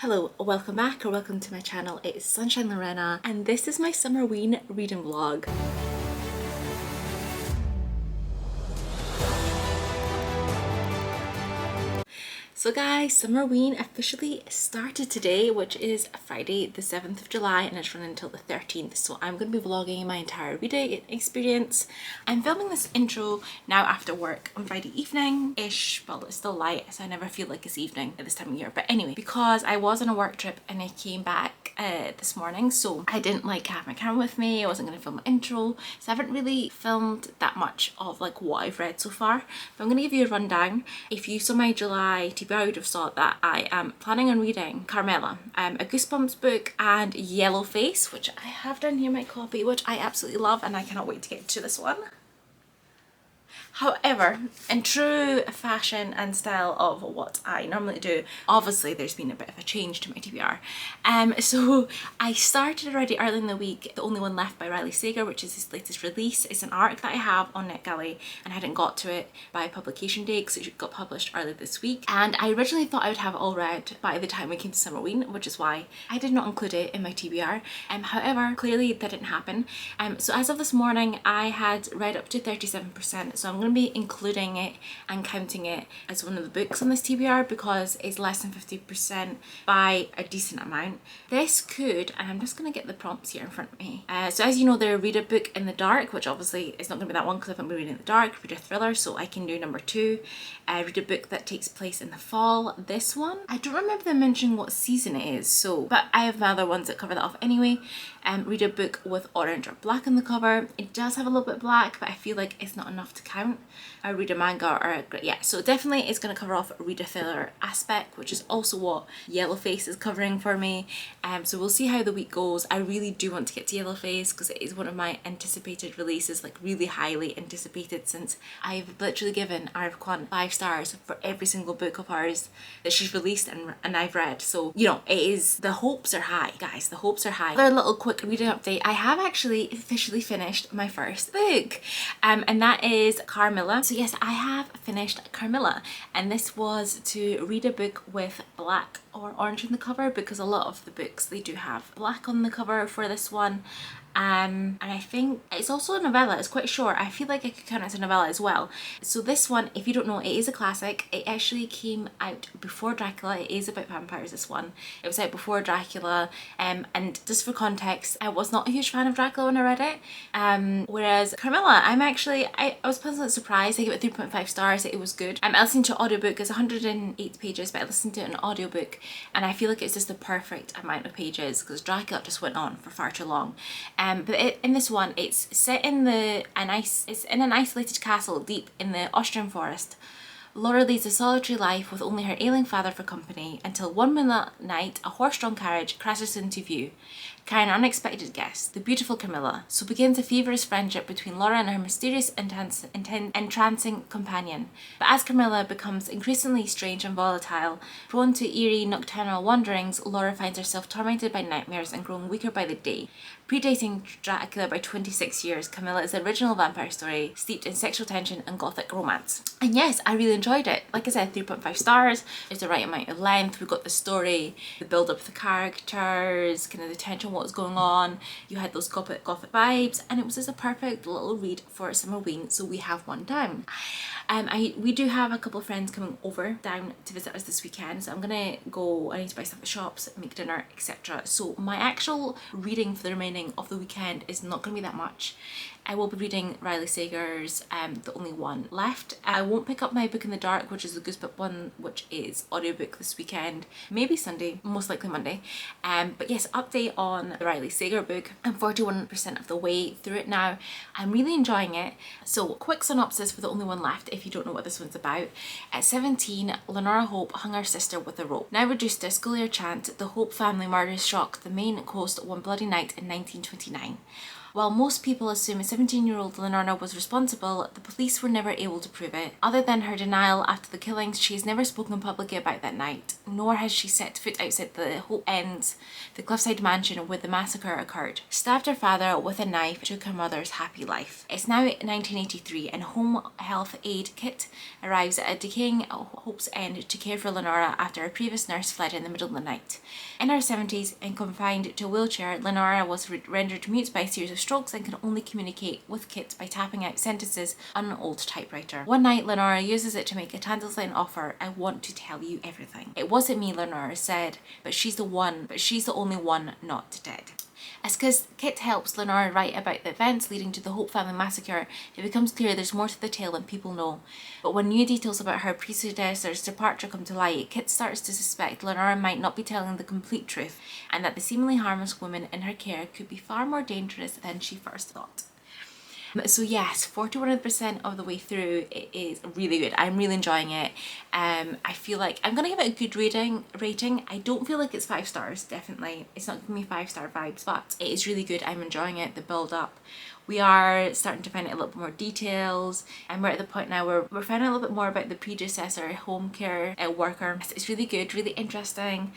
Hello, welcome back or welcome to my channel. It's Sunshine Lorena and this is my Summerween reading vlog. So guys, Summerween officially started today, which is Friday the 7th of July, and it's running until the 13th. So I'm going to be vlogging my entire reading experience. I'm filming this intro now after work on Friday evening-ish. Well, it's still light, so I never feel like it's evening at this time of year. But anyway, because I was on a work trip and I came back this morning, so I didn't have my camera with me. I wasn't going to film an intro, so I haven't really filmed that much of what I've read so far. But I'm going to give you a rundown. If you saw my July TBR, I would have thought that I am planning on reading Carmilla, a Goosebumps book, and Yellowface, which I have down here in my copy, which I absolutely love, and I cannot wait to get to this one. However, in true fashion and style of what I normally do, obviously there's been a bit of a change to my TBR. So I started already early in the week The Only One Left by Riley Sager, which is his latest release. It's an arc that I have on NetGalley and I hadn't got to it by publication date because it got published earlier this week. And I originally thought I would have it all read by the time we came to Summerween, which is why I did not include it in my TBR. However, clearly that didn't happen. So as of this morning, I had read up to 37%, so I'm going to be including it and counting it as one of the books on this TBR because it's less than 50% by a decent amount. This could, and I'm just going to get the prompts here in front of me. So as you know, there read a book in the dark, which obviously is not going to be that one because I haven't been reading in the dark. Read a thriller, so I can do number 2. Read a book that takes place in the fall. This one, I don't remember them mentioning what season it is, so but I have my other ones that cover that off anyway. Read a book with orange or black on the cover. It does have a little bit black, but I feel like it's not enough to count. I read a manga or so definitely it's going to cover off read a thriller aspect, which is also what Yellowface is covering for me. So we'll see how the week goes. I really do want to get to Yellowface because it is one of my anticipated releases, really highly anticipated, since I've literally given Arv 5 stars for every single book of ours that she's released and I've read. So you know, it is, the hopes are high, guys. The hopes are high. Another little quick reading update. I have actually officially finished my first book, and that is Carmilla. So yes, I have finished Carmilla, and this was to read a book with black or orange on the cover because a lot of the books, they do have black on the cover for this one. And I think it's also a novella. It's quite short. I feel like I could count it as a novella as well. So this one, if you don't know, it is a classic. It actually came out before Dracula. It is about vampires, this one. It was out before Dracula, and just for context, I was not a huge fan of Dracula when I read it. Whereas Carmilla, I was pleasantly surprised. I gave it 3.5 stars. It was good. I listened to an audiobook. It's 108 pages, but I listened to it in an audiobook, and I feel like it's just the perfect amount of pages because Dracula just went on for far too long. But in this one, it's set in it's in an isolated castle deep in the Austrian forest. Laura leads a solitary life with only her ailing father for company until one moonlight night a horse-drawn carriage crashes into view, carrying an unexpected guest, the beautiful Carmilla. So begins a feverish friendship between Laura and her mysterious, entrancing companion. But as Carmilla becomes increasingly strange and volatile, prone to eerie nocturnal wanderings, Laura finds herself tormented by nightmares and growing weaker by the day. Predating Dracula by 26 years, Carmilla is the original vampire story, steeped in sexual tension and gothic romance. And yes, I really enjoyed it. Like I said, 3.5 stars. It's the right amount of length. We've got the story, the build up of the characters, kind of the tension, what was going on. You had those gothic vibes, and it was just a perfect little read for Summerween, so we have one down. We do have a couple of friends coming over down to visit us this weekend, so I'm gonna go, I need to buy stuff at shops, make dinner, etc. So my actual reading for the remaining of the weekend is not gonna be that much. I will be reading Riley Sager's The Only One Left. I won't pick up my book in the dark, which is the Goosebumps one, which is audiobook this weekend, maybe Sunday, most likely Monday. But yes, update on the Riley Sager book. I'm 41% of the way through it now. I'm really enjoying it. So quick synopsis for The Only One Left if you don't know what this one's about. At 17, Lenora Hope hung her sister with a rope. Now reduced to a schoolyard chant, the Hope family murders shocked the Maine coast one bloody night in 1929. While most people assume 17-year-old Lenora was responsible, the police were never able to prove it. Other than her denial after the killings, she has never spoken publicly about that night, nor has she set foot outside the Hope Ends, the cliffside mansion where the massacre occurred. Stabbed her father with a knife, took her mother's happy life. It's now 1983 and home health aide Kit arrives at a decaying Hope's End to care for Lenora after a previous nurse fled in the middle of the night. In her 70s and confined to a wheelchair, Lenora was rendered mute by a series of strokes and can only communicate with Kit by tapping out sentences on an old typewriter. One night, Lenora uses it to make a tantalizing offer. "I want to tell you everything." "It wasn't me," Lenora said, but she's the only one not dead. As Kit helps Lenora write about the events leading to the Hope family massacre, it becomes clear there's more to the tale than people know. But when new details about her predecessor's departure come to light, Kit starts to suspect Lenora might not be telling the complete truth, and that the seemingly harmless woman in her care could be far more dangerous than she first thought. So yes, 41% of the way through, it is really good. I'm really enjoying it. I feel like I'm gonna give it a good rating. I don't feel like it's 5 stars, definitely. It's not giving me 5-star vibes, but it is really good. I'm enjoying it, the build up. We are starting to find out a little bit more details, and we're at the point now where we're finding out a little bit more about the predecessor home care worker. It's really good, really interesting.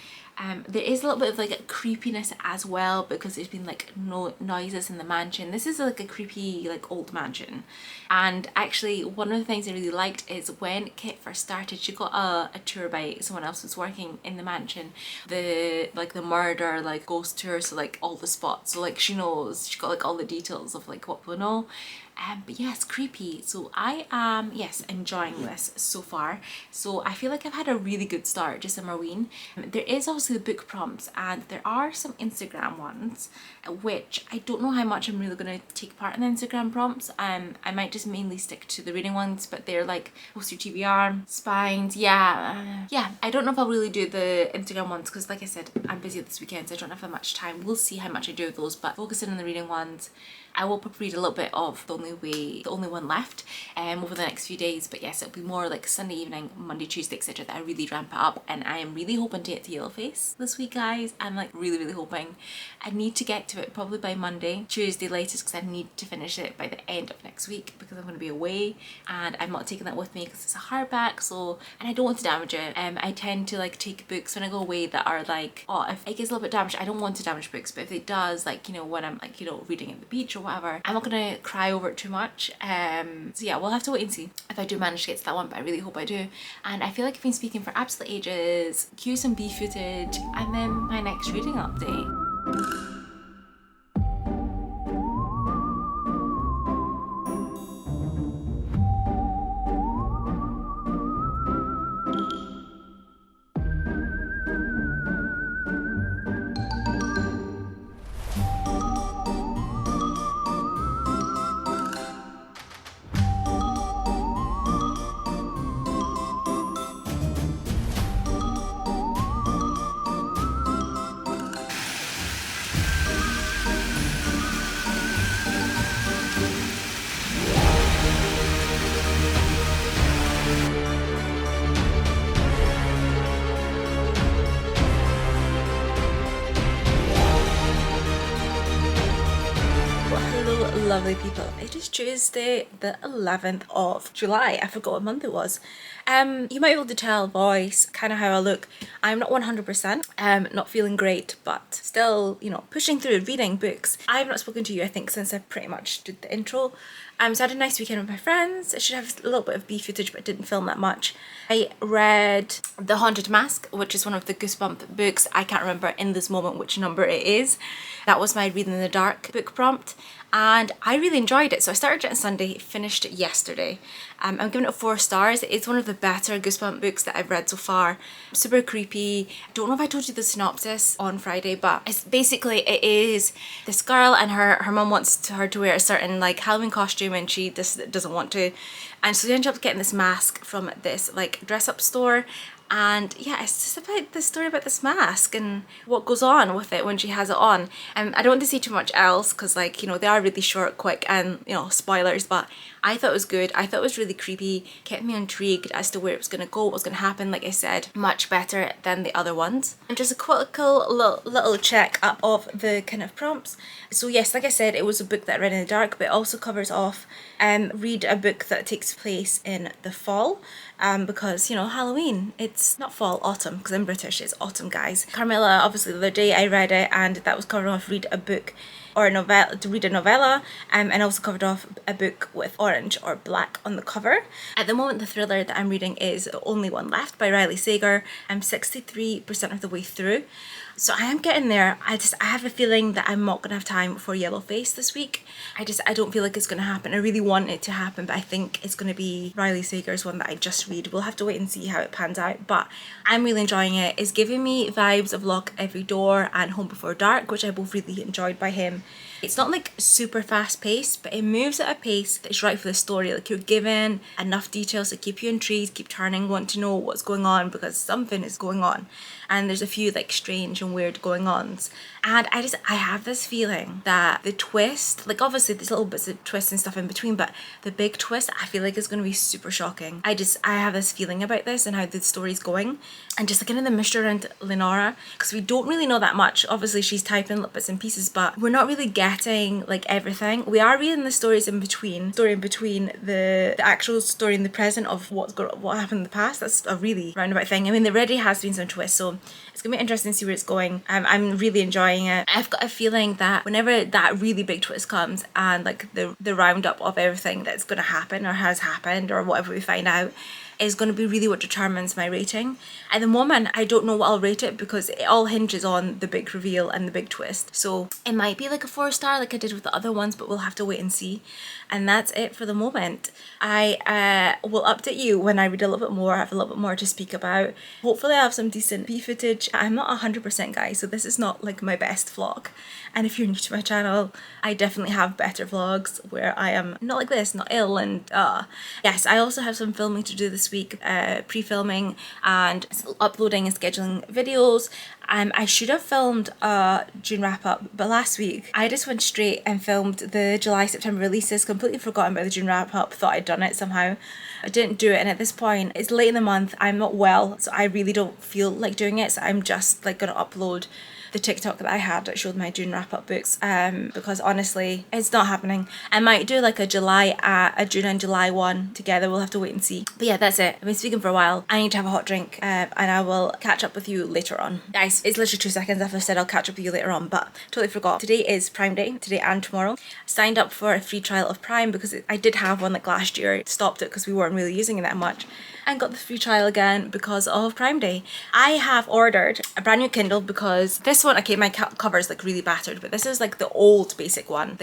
There is a little bit of like a creepiness as well, because there's been like noises in the mansion. This is like a creepy like old mansion, and actually one of the things I really liked is when Kit first started, she got a tour by someone else who's working in the mansion, the murder like ghost tour, so like all the spots, so like she got like all the details of like what we know. But yes, creepy. So I am, yes, enjoying this so far. So I feel like I've had a really good start to Summerween. There is also the book prompts, and there are some Instagram ones, which I don't know how much I'm really going to take part in the Instagram prompts. I might just mainly stick to the reading ones, but they're like post your TBR, spines, yeah, I don't know if I'll really do the Instagram ones, because like I said, I'm busy this weekend, so I don't have that much time. We'll see how much I do of those, but focusing on the reading ones. I will probably read a little bit of The Only One Left over the next few days, but yes, it'll be more like Sunday evening, Monday, Tuesday, etc. that I really ramp it up, and I am really hoping to get to Yellowface this week, guys. I'm like really hoping. I need to get to it probably by Monday, Tuesday latest, because I need to finish it by the end of next week, because I'm going to be away and I'm not taking that with me because it's a hardback, so, and I don't want to damage it. I tend to like take books when I go away that are like, oh, if it gets a little bit damaged, I don't want to damage books, but if it does, like, you know, when I'm like, you know, reading at the beach or whatever, I'm not gonna cry over it too much. So yeah, we'll have to wait and see if I do manage to get to that one, but I really hope I do. And I feel like I've been speaking for absolute ages. Cue some B footage and then my next reading update. Lovely people, it is Tuesday the 11th of July. I forgot what month it was. You might be able to tell voice, kind of how I look. I'm not 100%, not feeling great, but still, you know, pushing through, reading books. I have not spoken to you, I think, since I pretty much did the intro. So I had a nice weekend with my friends. I should have a little bit of B footage, but I didn't film that much. I read The Haunted Mask, which is one of the Goosebump books. I can't remember in this moment which number it is. That was my Reading in the Dark book prompt, and I really enjoyed it. So I started it on Sunday, finished it yesterday. I'm giving it 4 stars. It's one of the better Goosebump books that I've read so far. Super creepy. Don't know if I told you the synopsis on Friday, but it's basically, it is this girl and her mum wants her to wear a certain like Halloween costume, and she just doesn't want to, and so they end up getting this mask from this like dress up store. And yeah, it's just about the story about this mask and what goes on with it when she has it on. And I don't want to say too much else because, like, you know, they are really short, quick, and, you know, spoilers, but I thought it was good. I thought it was really creepy, kept me intrigued as to where it was going to go, what was going to happen. Like I said, much better than the other ones. And just a quick cool little check of the kind of prompts. So yes, like I said, it was a book that I read in the dark, but it also covers off read a book that takes place in the fall, because, you know, Halloween, it's not fall, autumn, because I'm British, it's autumn, guys. Carmilla, obviously the other day I read it, and that was covering off read a book or a novella, to read a novella, and also covered off a book with orange or black on the cover. At the moment, the thriller that I'm reading is The Only One Left by Riley Sager. I'm 63% of the way through. So I am getting there. I have a feeling that I'm not gonna have time for Yellowface this week. I don't feel like it's gonna happen. I really want it to happen, but I think it's gonna be Riley Sager's one that I just read. We'll have to wait and see how it pans out, but I'm really enjoying it. It's giving me vibes of Lock Every Door and Home Before Dark, which I both really enjoyed by him. It's not like super fast paced, but it moves at a pace that's right for the story. Like, you're given enough details to keep you intrigued, keep turning, want to know what's going on, because something is going on. And there's a few like strange and weird going ons. And I have this feeling that the twist, like obviously there's little bits of twists and stuff in between, but the big twist I feel like is going to be super shocking. I have this feeling about this and how the story's going. And just like in the mystery around Lenora, because we don't really know that much. Obviously she's typing little bits and pieces, but we're not really getting like everything. We are reading the stories in between, the actual story in the present of what happened in the past. That's a really roundabout thing. I mean, there already has been some twists, so it's gonna be interesting to see where it's going. I'm really enjoying it. I've got a feeling that whenever that really big twist comes and like the roundup of everything that's gonna happen or has happened or whatever we find out is going to be really what determines my rating. At the moment, I don't know what I'll rate it because it all hinges on the big reveal and the big twist. So it might be like a 4-star like I did with the other ones, but we'll have to wait and see. And that's it for the moment. I will update you when I read a little bit more, I have a little bit more to speak about. Hopefully I have some decent bee footage. I'm not 100% guys, so this is not like my best vlog. And if you're new to my channel, I definitely have better vlogs where I am not like this, not ill and yes, I also have some filming to do this week, pre-filming and uploading and scheduling videos. I should have filmed a June wrap up, but last week I just went straight and filmed the July-September releases, completely forgotten about the June wrap up, thought I'd done it somehow. I didn't do it, and at this point it's late in the month, I'm not well, so I really don't feel like doing it, so I'm just like gonna upload the TikTok that I had that showed my June wrap up books, because honestly it's not happening. I might do like a June and July one together, we'll have to wait and see. But yeah, that's it. I've been speaking for a while. I need to have a hot drink, and I will catch up with you later on. Guys, it's literally 2 seconds after I said I'll catch up with you later on, but totally forgot. Today is Prime Day, today and tomorrow. Signed up for a free trial of Prime because I did have one like last year, stopped it because we weren't really using it that much, and got the free trial again because of Prime Day. I have ordered a brand new Kindle because this one, okay, my cover is like really battered, but this is like the old basic one,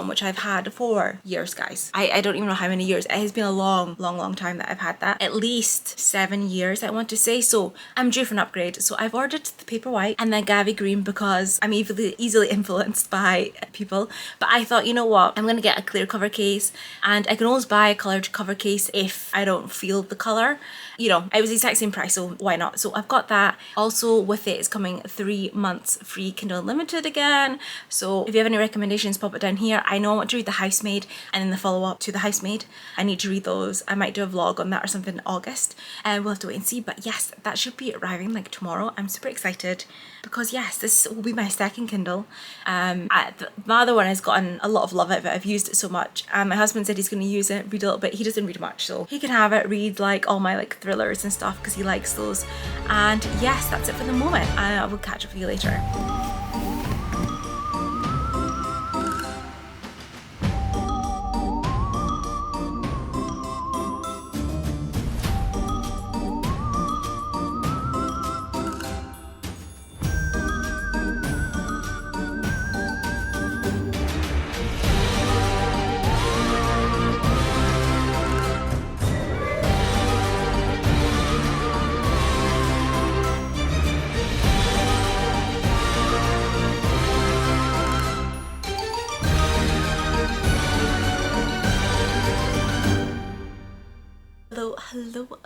which I've had for years, guys. I don't even know how many years. It has been a long time that I've had that. At least 7 years, I want to say. So I'm due for an upgrade. So I've ordered the paper white and then Gabby green because I'm easily influenced by people. But I thought, you know what? I'm gonna get a clear cover case, and I can always buy a coloured cover case if I don't feel the colour. You know, it was the exact same price, so why not? So I've got that. Also with it is coming 3 months free Kindle Unlimited again. So if you have any recommendations, pop it down here. I know I want to read The Housemaid and then the follow-up to The Housemaid. I need to read those. I might do a vlog on that or something in August, and we'll have to wait and see. But yes, that should be arriving like tomorrow. I'm super excited because yes, this will be my second Kindle. My other one has gotten a lot of love out of it. I've used it so much. My husband said he's going to use it, read a little bit. He doesn't read much, so he can have it, read like all my like thrillers and stuff because he likes those. And yes, that's it for the moment. I will catch up with you later.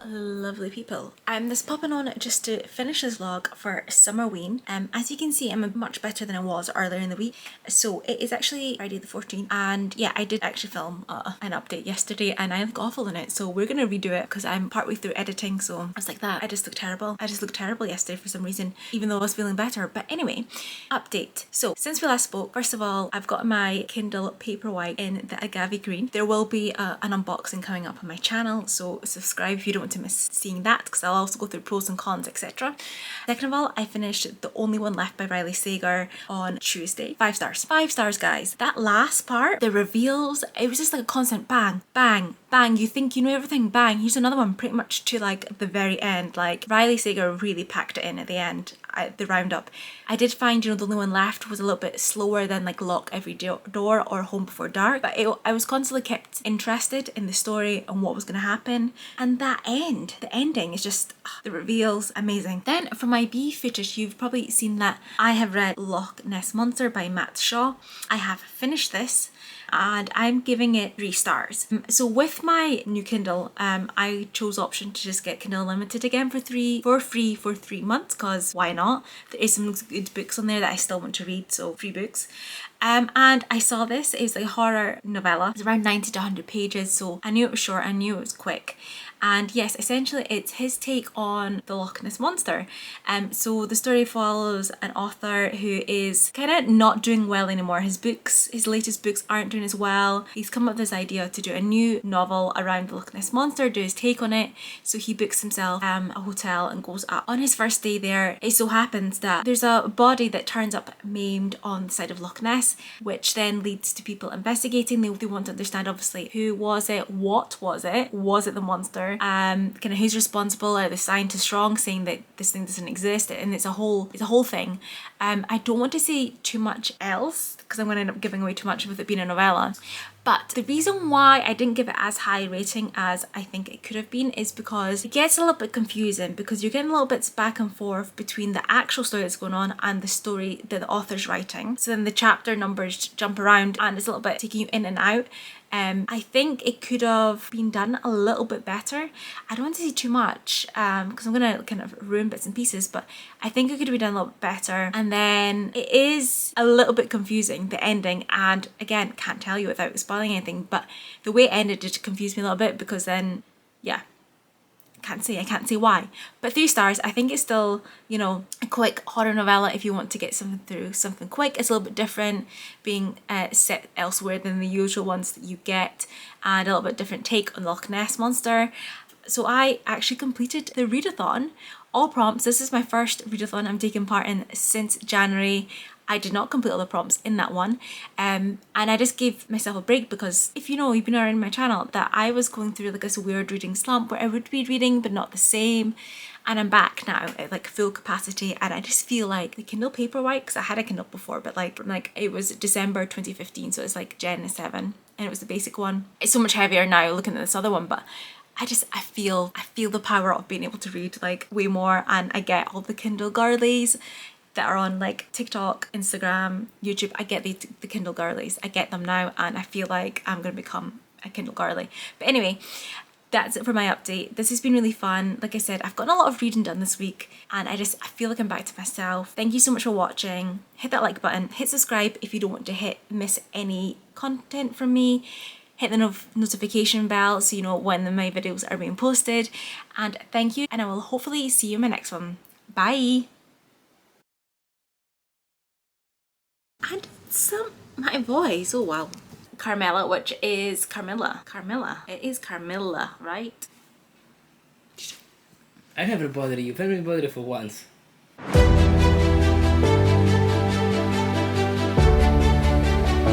lovely people. I'm just popping on just to finish this vlog for Summerween. As you can see, I'm much better than I was earlier in the week. So it is actually Friday the 14th, and yeah, I did actually film an update yesterday and I look awful in it, so we're gonna redo it because I'm partway through editing. So I was like, that I just looked terrible. I just looked terrible yesterday for some reason, even though I was feeling better. But anyway, update. So since we last spoke, first of all, I've got my Kindle Paperwhite in the Gabby green. There will be an unboxing coming up on my channel, so subscribe if you don't want to miss seeing that, because I'll also go through pros and cons, etc. Second of all, I finished The Only One Left by Riley Sager on Tuesday. 5 stars. 5 stars, guys. That last part, the reveals, it was just like a constant bang, bang, bang. You think you know everything, bang, here's another one, pretty much to like the very end. Like Riley Sager really packed it in at the end. The roundup. I did find, you know, The Only One Left was a little bit slower than like Lock Every Door or Home Before Dark, but I was constantly kept interested in the story and what was going to happen. And that end, the ending is just, the reveals, amazing. Then for my B footage, you've probably seen that I have read Loch Ness Monster by Matt Shaw. I have finished this and I'm giving it 3 stars. So with my new Kindle, I chose option to just get Kindle Unlimited again for free for 3 months, because why not? There is some good books on there that I still want to read, so free books. And I saw this, it was a horror novella. It's around 90 to 100 pages, so I knew it was short, I knew it was quick. And yes, essentially it's his take on the Loch Ness Monster. So the story follows an author who is kind of not doing well anymore. His latest books aren't doing as well. He's come up with this idea to do a new novel around the Loch Ness Monster, do his take on it. So he books himself a hotel and goes up. On his first day there, it so happens that there's a body that turns up maimed on the side of Loch Ness, which then leads to people investigating. They want to understand, obviously, who was it, what was it the monster, kind of who's responsible, are the scientists wrong saying that this thing doesn't exist, and it's a whole thing. I don't want to say too much else because I'm going to end up giving away too much with it being a novella. But the reason why I didn't give it as high a rating as I think it could have been is because it gets a little bit confusing, because you're getting little bits back and forth between the actual story that's going on and the story that the author's writing. So then the chapter numbers jump around and it's a little bit taking you in and out. I think it could have been done a little bit better. I don't want to say too much because I'm going to kind of ruin bits and pieces, but I think it could have been done a little bit better. And then it is a little bit confusing, the ending, and again, can't tell you without spoiling anything, but the way it ended did confuse me a little bit, because then, yeah, I can't say why. But 3 stars, I think it's still, you know, a quick horror novella if you want to get something through, something quick. It's a little bit different, being set elsewhere than the usual ones that you get, and a little bit different take on the Loch Ness Monster. So I actually completed the readathon, all prompts. This is my first readathon I'm taking part in since January. I did not complete all the prompts in that one, and I just gave myself a break because, if you know, you've been around my channel, that I was going through like this weird reading slump where I would be reading but not the same, and I'm back now at like full capacity. And I just feel like the Kindle Paperwhite, because I had a Kindle before, but like it was December 2015, so it's like Gen 7 and it was the basic one. It's so much heavier now looking at this other one, but I feel the power of being able to read like way more. And I get all the Kindle girlies that are on like TikTok, Instagram, YouTube. I get the Kindle girlies. I get them now, and I feel like I'm going to become a Kindle girly. But anyway, that's it for my update. This has been really fun. Like I said, I've gotten a lot of reading done this week, and I feel like I'm back to myself. Thank you so much for watching. Hit that like button, hit subscribe if you don't want to miss any content from me. Hit the notification bell so you know when my videos are being posted. And thank you, and I will hopefully see you in my next one. Bye! And my voice, oh wow. Carmela, which is Carmilla. It is Carmilla, right? I never bother you. Let me bother you for once.